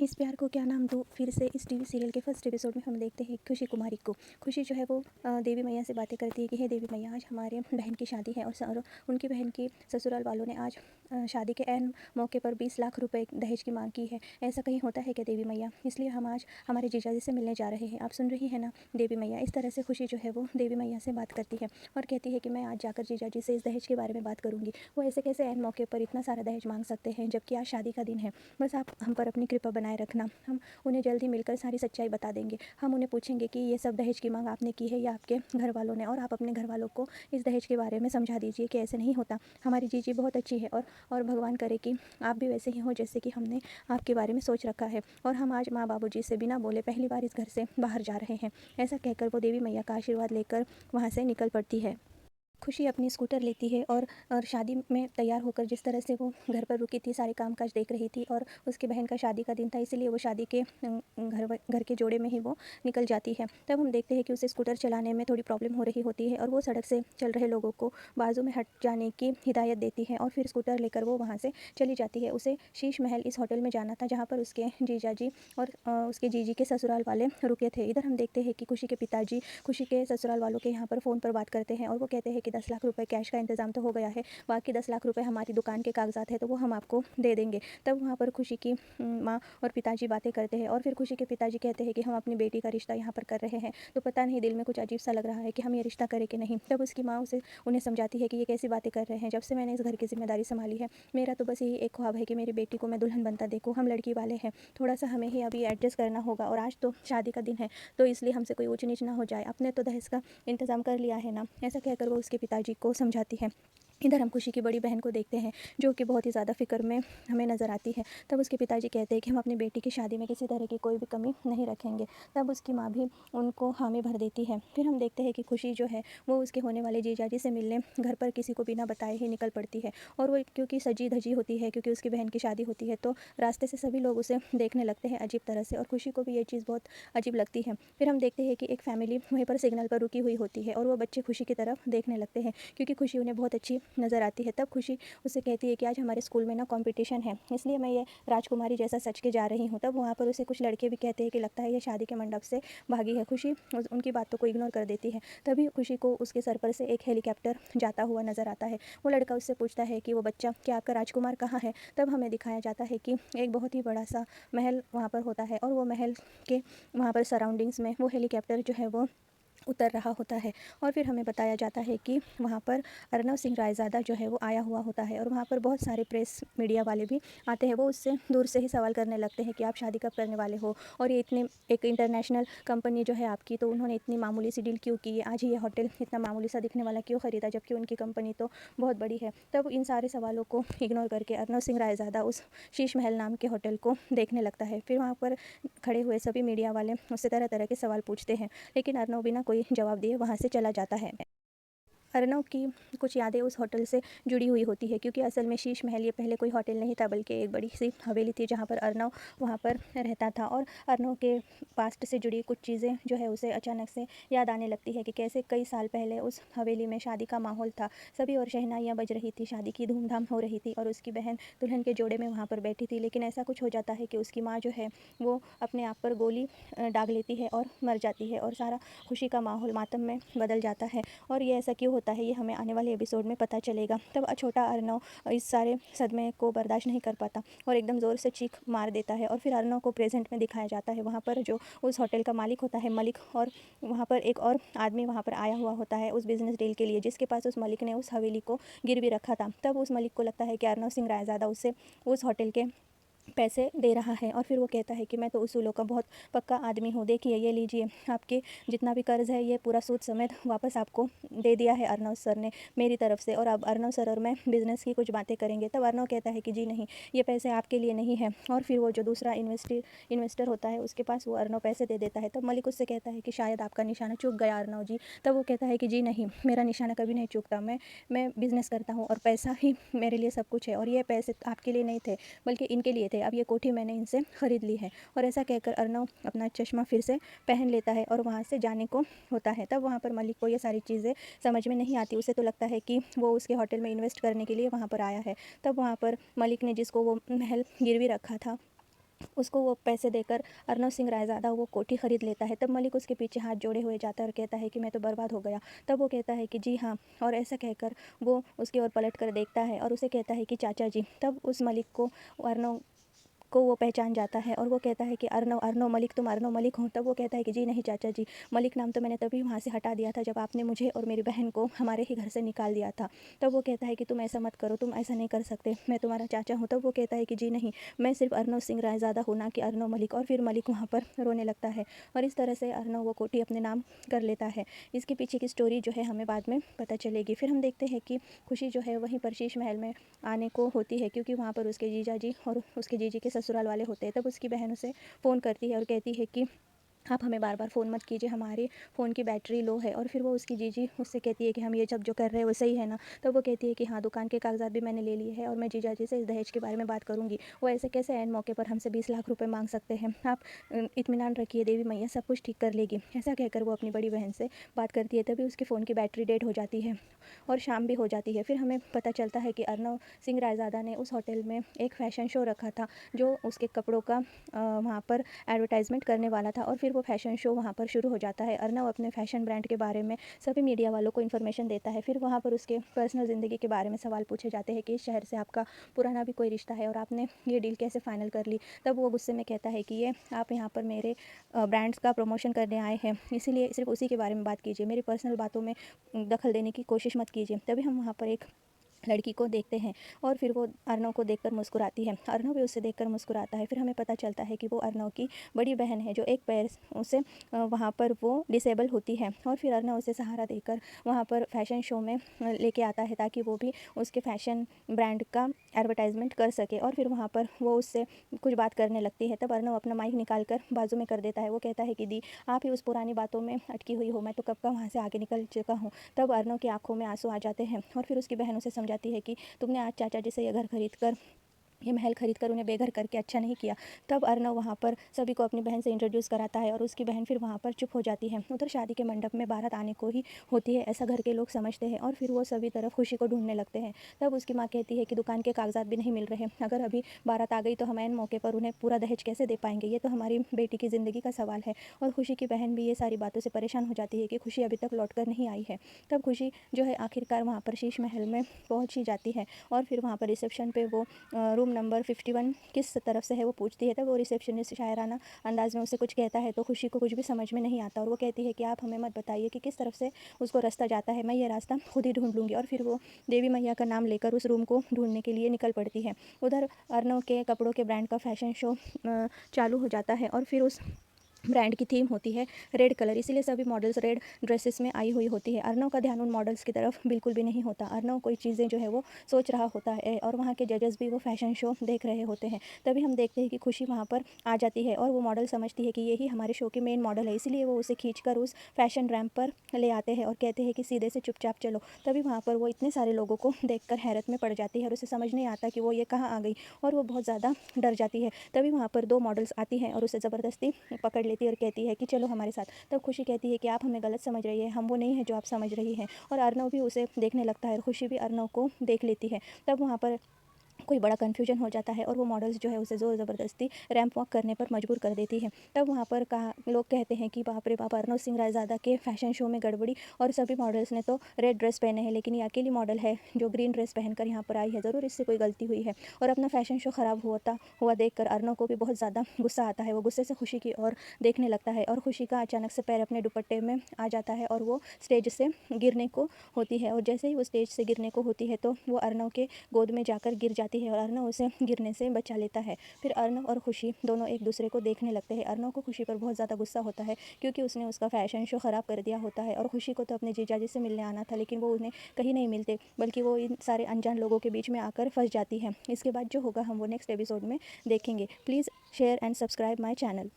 इस प्यार को क्या नाम दूँ, फिर से इस टीवी सीरियल के फर्स्ट एपिसोड में हम देखते हैं खुशी कुमारी को। खुशी जो है वो देवी मैया से बातें करती है कि हे देवी मैया, आज हमारे बहन की शादी है और उनकी बहन की ससुराल वालों ने आज शादी के ऐन मौके पर 20 लाख रुपए दहेज की मांग की है। ऐसा कहीं होता है क्या देवी मैया? इसलिए हम आज हमारे जीजाजी से मिलने जा रहे हैं। आप सुन रही है ना देवी मैया? इस तरह से खुशी जो है वो देवी मैया से बात करती है और कहती है कि मैं आज जाकर जीजाजी से इस दहेज के बारे में बात करूँगी। वो ऐसे कैसे ऐन मौके पर इतना सारा दहेज मांग सकते हैं, जबकि आज शादी का दिन है। बस आप हम पर अपनी कृपा बनाए रखना। हम उन्हें जल्दी मिलकर सारी सच्चाई बता देंगे। हम उन्हें पूछेंगे कि ये सब दहेज की मांग आपने की है या आपके घर वालों ने, और आप अपने घर वालों को इस दहेज के बारे में समझा दीजिए कि ऐसे नहीं होता। हमारी जीजी बहुत अच्छी है और भगवान करे कि आप भी वैसे ही हो जैसे कि हमने आपके बारे में सोच रखा है। और हम आज माँ बाबूजी से बिना बोले पहली बार इस घर से बाहर जा रहे हैं। ऐसा कहकर वो देवी मैया का आशीर्वाद लेकर वहाँ से निकल पड़ती है। खुशी अपनी स्कूटर लेती है और शादी में तैयार होकर जिस तरह से वो घर पर रुकी थी, सारे कामकाज देख रही थी, और उसकी बहन का शादी का दिन था, इसीलिए वो शादी के घर के जोड़े में ही वो निकल जाती है। तब हम देखते हैं कि उसे स्कूटर चलाने में थोड़ी प्रॉब्लम हो रही होती है और वो सड़क से चल रहे लोगों को बाजू में हट जाने की हिदायत देती है और फिर स्कूटर लेकर वो वहाँ से चली जाती है। उसे शीश महल इस होटल में जाना था जहाँ पर उसके जीजाजी और उसके जीजी के ससुराल वाले रुके थे। इधर हम देखते हैं कि खुशी के पिताजी खुशी के ससुराल वालों के यहाँ पर फ़ोन पर बात करते हैं और वो कहते हैं कि 10 लाख रुपए कैश का इंतज़ाम तो हो गया है, बाकी 10 लाख रुपए हमारी दुकान के कागजात है तो वो हम आपको दे देंगे। तब वहाँ पर खुशी की माँ और पिताजी बातें करते हैं और फिर खुशी के पिताजी कहते हैं कि हम अपनी बेटी का रिश्ता यहाँ पर कर रहे हैं, तो पता नहीं दिल में कुछ अजीब सा लग रहा है कि हम ये रिश्ता करें कि नहीं। तब उसकी माँ उन्हें समझाती है कि ये कैसी बातें कर रहे हैं, जब से मैंने इस घर की जिम्मेदारी संभाली है मेरा तो बस यही एक ख्वाब है कि मेरी बेटी को मैं दुल्हन बनता देखूँ। हम लड़की वाले हैं, थोड़ा सा हमें ही अभी एडजस्ट करना होगा, और आज तो शादी का दिन है तो इसलिए हमसे कोई ऊंच नीच ना हो जाए, अपने तो दहेज का इंतज़ाम कर लिया है ना। ऐसा कहकर वो उसके पिताजी को समझाती है। इधर हम खुशी की बड़ी बहन को देखते हैं जो कि बहुत ही ज़्यादा फ़िक्र में हमें नज़र आती है। तब उसके पिताजी कहते हैं कि हम अपनी बेटी की शादी में किसी तरह की कोई भी कमी नहीं रखेंगे। तब उसकी माँ भी उनको हामी भर देती है। फिर हम देखते हैं कि खुशी जो है वो उसके होने वाले जीजाजी से मिलने घर पर किसी को बिना बताए ही निकल पड़ती है, और वो क्योंकि सजी धजी होती है, क्योंकि उसकी बहन की शादी होती है, तो रास्ते से सभी लोग उसे देखने लगते हैं अजीब तरह से, और खुशी को भी ये चीज़ बहुत अजीब लगती है। फिर हम देखते हैं कि एक फैमिली वहीं पर सिग्नल पर रुकी हुई होती है और वो बच्चे खुशी की तरफ देखने लगते हैं क्योंकि खुशी उन्हें बहुत अच्छी नज़र आती है। तब खुशी उससे कहती है कि आज हमारे स्कूल में ना कंपटीशन है, इसलिए मैं ये राजकुमारी जैसा सच के जा रही हूँ। तब वहाँ पर उसे कुछ लड़के भी कहते हैं कि लगता है ये शादी के मंडप से भागी है। खुशी उनकी बातों को इग्नोर कर देती है। तभी खुशी को उसके सर पर से एक हेलीकॉप्टर जाता हुआ नज़र आता है। वो लड़का उससे पूछता है कि वो बच्चा, क्या आपका राजकुमार कहाँ है? तब हमें दिखाया जाता है कि एक बहुत ही बड़ा सा महल वहाँ पर होता है और वो महल के वहाँ पर सराउंडिंग्स में वो हेलीकॉप्टर जो है वो उतर रहा होता है। और फिर हमें बताया जाता है कि वहाँ पर अर्नव सिंह रायज़ादा जो है वो आया हुआ होता है और वहाँ पर बहुत सारे प्रेस मीडिया वाले भी आते हैं। वो उससे दूर से ही सवाल करने लगते हैं कि आप शादी कब करने वाले हो, और ये इतने एक इंटरनेशनल कंपनी जो है आपकी, तो उन्होंने इतनी मामूली सी डील क्यों की है, आज ही ये होटल इतना मामूली सा दिखने वाला क्यों ख़रीदा, जबकि उनकी कंपनी तो बहुत बड़ी है। तब इन सारे सवालों को इग्नोर करके अर्नव सिंह रायज़ादा उस शीश महल नाम के होटल को देखने लगता है। फिर वहाँ पर खड़े हुए सभी मीडिया वाले उससे तरह तरह के सवाल पूछते हैं, लेकिन अर्नव बिना कोई जवाब दिए वहाँ से चला जाता है। अर्नव की कुछ यादें उस होटल से जुड़ी हुई होती है, क्योंकि असल में शीश महल ये पहले कोई होटल नहीं था बल्कि एक बड़ी सी हवेली थी जहाँ पर अर्नव वहाँ पर रहता था। और अर्नव के पास्ट से जुड़ी कुछ चीज़ें जो है उसे अचानक से याद आने लगती है कि कैसे कई साल पहले उस हवेली में शादी का माहौल था, सभी और शहनाइयाँ बज रही थी, शादी की धूमधाम हो रही थी और उसकी बहन दुल्हन के जोड़े में वहाँ पर बैठी थी। लेकिन ऐसा कुछ हो जाता है कि उसकी माँ जो है वो अपने आप पर गोली दाग लेती है और मर जाती है, और सारा खुशी का माहौल मातम में बदल जाता है। और ये ऐसा क्यों होता है ये हमें आने वाले एपिसोड में पता चलेगा। तब छोटा अर्नव इस सारे सदमे को बर्दाश्त नहीं कर पाता और एकदम ज़ोर से चीख मार देता है, और फिर अर्नव को प्रेजेंट में दिखाया जाता है वहाँ पर जो उस होटल का मालिक होता है, मलिक, और वहाँ पर एक और आदमी वहाँ पर आया हुआ होता है उस बिज़नेस डील के लिए, जिसके पास उस मलिक ने उस हवेली को गिरवी रखा था। तब उस मलिक को लगता है कि अर्नव सिंह रायज़ादा उससे उस होटल के पैसे दे रहा है, और फिर वो कहता है कि मैं तो उसूलों का बहुत पक्का आदमी हूँ, देखिए ये लीजिए आपके जितना भी कर्ज़ है ये पूरा सूद समेत वापस आपको दे दिया है अर्नव सर ने मेरी तरफ से, और अब अर्नव सर और मैं बिज़नेस की कुछ बातें करेंगे। तब अर्नव कहता है कि जी नहीं, ये पैसे आपके लिए नहीं है, और फिर वो जो दूसरा इन्वेस्टर होता है उसके पास वो अर्नव पैसे दे देता है। तब मलिक उससे कहता है कि शायद आपका निशाना चूक गया अर्नव जी। तब वो कहता है कि जी नहीं, मेरा निशाना कभी नहीं चूकता, मैं बिज़नेस करता हूँ और पैसा ही मेरे लिए सब कुछ है, और ये पैसे आपके लिए नहीं थे बल्कि इनके लिए थे, अब ये कोठी मैंने इनसे ख़रीद ली है। और ऐसा कहकर अर्नव अपना चश्मा फिर से पहन लेता है और वहाँ से जाने को होता है। तब वहाँ पर मलिक को ये सारी चीज़ें समझ में नहीं आती, उसे तो लगता है कि वो उसके होटल में इन्वेस्ट करने के लिए वहाँ पर आया है। तब वहाँ पर मलिक ने जिसको वो महल गिरवी रखा था उसको वो पैसे देकर अर्नव सिंह रायज़ादा वो कोठी ख़रीद लेता है। तब मलिक उसके पीछे हाथ जोड़े हुए जाता है और कहता है कि मैं तो बर्बाद हो गया। तब वो कहता है कि जी हाँ, और ऐसा कहकर वो उसकी ओर पलट कर देखता है और उसे कहता है कि चाचा जी। तब उस मलिक को अर्नव को वो पहचान जाता है और वो कहता है कि अर्नव अर्नव मलिक, तुम अर्नव मलिक हो? तब वो कहता है कि जी नहीं चाचा जी, मलिक नाम तो मैंने तभी वहाँ से हटा दिया था जब आपने मुझे और मेरी बहन को हमारे ही घर से निकाल दिया था। तब वो कहता है कि तुम ऐसा मत करो, तुम ऐसा नहीं कर सकते, मैं तुम्हारा चाचा हूँ। तब वो कहता है कि जी नहीं, मैं सिर्फ अर्नव सिंह रायज़ादा हूँ, ना कि अर्नव मलिक। और फिर मलिक वहाँ पर रोने लगता है और इस तरह से अर्नव वो कोठी अपने नाम कर लेता है। इसके पीछे की स्टोरी जो है हमें बाद में पता चलेगी। फिर हम देखते हैं कि खुशी जो है वहीं पर शीश महल में आने को होती है, क्योंकि वहाँ पर उसके जीजा जी और उसके जीजी के ससुराल वाले होते हैं। तब उसकी बहन उसे फ़ोन करती है और कहती है कि आप हमें बार बार फ़ोन मत कीजिए, हमारे फ़ोन की बैटरी लो है। और फिर वो उसकी जीजी उससे कहती है कि हम ये सब जो कर रहे हैं वो सही है ना? तब वो कहती है कि हाँ, दुकान के कागज़ात भी मैंने ले लिए हैं और मैं जीजा जी से इस दहेज के बारे में बात करूँगी। वो ऐसे कैसे ऐन मौके पर हमसे 20 लाख रुपए मांग सकते हैं? आप इत्मीनान रखिए, देवी मैया सब कुछ ठीक कर लेगी। ऐसा कहकर वो अपनी बड़ी बहन से बात करती है। तभी उसके फ़ोन की बैटरी डेड हो जाती है और शाम भी हो जाती है। फिर हमें पता चलता है कि अर्नव सिंह रायज़ादा ने उस होटल में एक फ़ैशन शो रखा था, जो उसके कपड़ों का वहाँ पर एडवर्टाइजमेंट करने वाला था। और फिर वो फ़ैशन शो वहाँ पर शुरू हो जाता है। अर्नव अपने फ़ैशन ब्रांड के बारे में सभी मीडिया वालों को इन्फॉर्मेशन देता है। फिर वहाँ पर उसके पर्सनल ज़िंदगी के बारे में सवाल पूछे जाते हैं कि इस शहर से आपका पुराना भी कोई रिश्ता है और आपने ये डील कैसे फ़ाइनल कर ली? तब वो गुस्से में कहता है कि ये आप यहाँ पर मेरे ब्रांड्स का प्रमोशन करने आए हैं, इसीलिए सिर्फ उसी के बारे में बात कीजिए, मेरी पर्सनल बातों में दखल देने की कोशिश मत कीजिए। तभी हम वहाँ पर एक लड़की को देखते हैं और फिर वो अर्नव को देखकर मुस्कुराती है। अर्नव भी उसे देखकर मुस्कुराता है। फिर हमें पता चलता है कि वो अर्नव की बड़ी बहन है, जो एक पैर उसे वहाँ पर वो डिसेबल होती है। और फिर अर्नव उसे सहारा देकर वहाँ पर फ़ैशन शो में लेके आता है, ताकि वो भी उसके फ़ैशन ब्रांड का एडवर्टाइजमेंट कर सके। और फिर वहाँ पर वो उससे कुछ बात करने लगती है। तब अर्नव अपना माइक निकाल कर बाजू में कर देता है। वो कहता है कि दी, आप ही उस पुरानी बातों में अटकी हुई हो, मैं तो कब का वहाँ से आगे निकल चुका हूँ। तब अर्नव की आंखों में आंसू आ जाते हैं और फिर उसकी बहन उसे समझाती है कि तुमने आज चाचा जी से ये घर खरीद कर, ये महल खरीद कर उन्हें बेघर करके अच्छा नहीं किया। तब अर्नव वहाँ पर सभी को अपनी बहन से इंट्रोड्यूस कराता है और उसकी बहन फिर वहाँ पर चुप हो जाती है। उधर शादी के मंडप में बारात आने को ही होती है, ऐसा घर के लोग समझते हैं और फिर वो सभी तरफ खुशी को ढूंढने लगते हैं। तब उसकी माँ कहती है कि दुकान के कागजात भी नहीं मिल रहे, अगर अभी बारात आ गई तो हम ऐन मौके पर उन्हें पूरा दहेज कैसे दे पाएंगे? ये तो हमारी बेटी की ज़िंदगी का सवाल है। और खुशी की बहन भी ये सारी बातों से परेशान हो जाती है कि खुशी अभी तक लौट कर नहीं आई है। तब खुशी जो है आखिरकार वहाँ पर शीश महल में पहुँच ही जाती है और फिर वहाँ पर रिसेप्शन पे वो रूम नंबर 51 किस तरफ से है वो पूछती है। तब वो रिसेप्शनिस्ट शायराना अंदाज में उसे कुछ कहता है तो खुशी को कुछ भी समझ में नहीं आता और वो कहती है कि आप हमें मत बताइए कि किस तरफ से उसको रास्ता जाता है, मैं ये रास्ता खुद ही ढूंढ लूँगी। और फिर वो देवी मैया का नाम लेकर उस रूम को ढूंढने के लिए निकल पड़ती है। उधर अर्नव के कपड़ों के ब्रांड का फ़ैशन शो चालू हो जाता है और फिर उस ब्रांड की थीम होती है रेड कलर, इसीलिए सभी मॉडल्स रेड ड्रेसेस में आई हुई होती है। अर्नव का ध्यान उन मॉडल्स की तरफ बिल्कुल भी नहीं होता। अर्नव कोई चीज़ें जो है वो सोच रहा होता है और वहाँ के जजेस भी वो फ़ैशन शो देख रहे होते हैं। तभी हम देखते हैं कि खुशी वहाँ पर आ जाती है और वो मॉडल समझती है कि यही हमारे शो की मेन मॉडल है, इसीलिए वो उसे खींचकर उस फैशन रैंप पर ले आते हैं और कहते हैं कि सीधे से चुपचाप चलो। तभी वहाँ पर वो इतने सारे लोगों को देखकर हैरत में पड़ जाती है और उसे समझ नहीं आता कि वो ये कहाँ आ गई और वो बहुत ज़्यादा डर जाती है। तभी वहाँ पर 2 मॉडल्स आती हैं और उसे ज़बरदस्ती पकड़ लेती है और कहती है कि चलो हमारे साथ। तब खुशी कहती है कि आप हमें गलत समझ रही है, हम वो नहीं है जो आप समझ रही हैं। और अर्नव भी उसे देखने लगता है और खुशी भी अर्नव को देख लेती है। तब वहाँ पर कोई बड़ा कन्फ्यूजन हो जाता है और वो मॉडल्स जो है उसे ज़ोर ज़बरदस्ती रैंप वॉक करने पर मजबूर कर देती है। तब वहाँ पर कहा लोग कहते हैं कि बाप रे बाप, अर्नव सिंह रायज़ादा के फ़ैशन शो में गड़बड़ी और सभी मॉडल्स ने तो रेड ड्रेस पहने हैं, लेकिन ये अकेली मॉडल है जो ग्रीन ड्रेस पहनकर यहाँ पर आई है, ज़रूर इससे कोई गलती हुई है। और अपना फ़ैशन शो ख़राब होता हुआ देखकर अर्नव को भी बहुत ज़्यादा गुस्सा आता है। वो गुस्से से खुशी की ओर देखने लगता है और खुशी का अचानक से पैर अपने दुपट्टे में आ जाता है और वो स्टेज से गिरने को होती है। और जैसे ही वो स्टेज से गिरने को होती है तो वो अर्नव के गोद में जाकर गिर जाती है और अर्नव उसे गिरने से बचा लेता है। फिर अर्नव और खुशी दोनों एक दूसरे को देखने लगते हैं। अर्नव को खुशी पर बहुत ज़्यादा गुस्सा होता है क्योंकि उसने उसका फ़ैशन शो ख़राब कर दिया होता है और खुशी को तो अपने जीजाजी से मिलने आना था, लेकिन वो उन्हें कहीं नहीं मिलते, बल्कि वो इन सारे अनजान लोगों के बीच में आकर फंस जाती है। इसके बाद जो होगा हम वो नेक्स्ट एपिसोड में देखेंगे। Please share and subscribe my channel.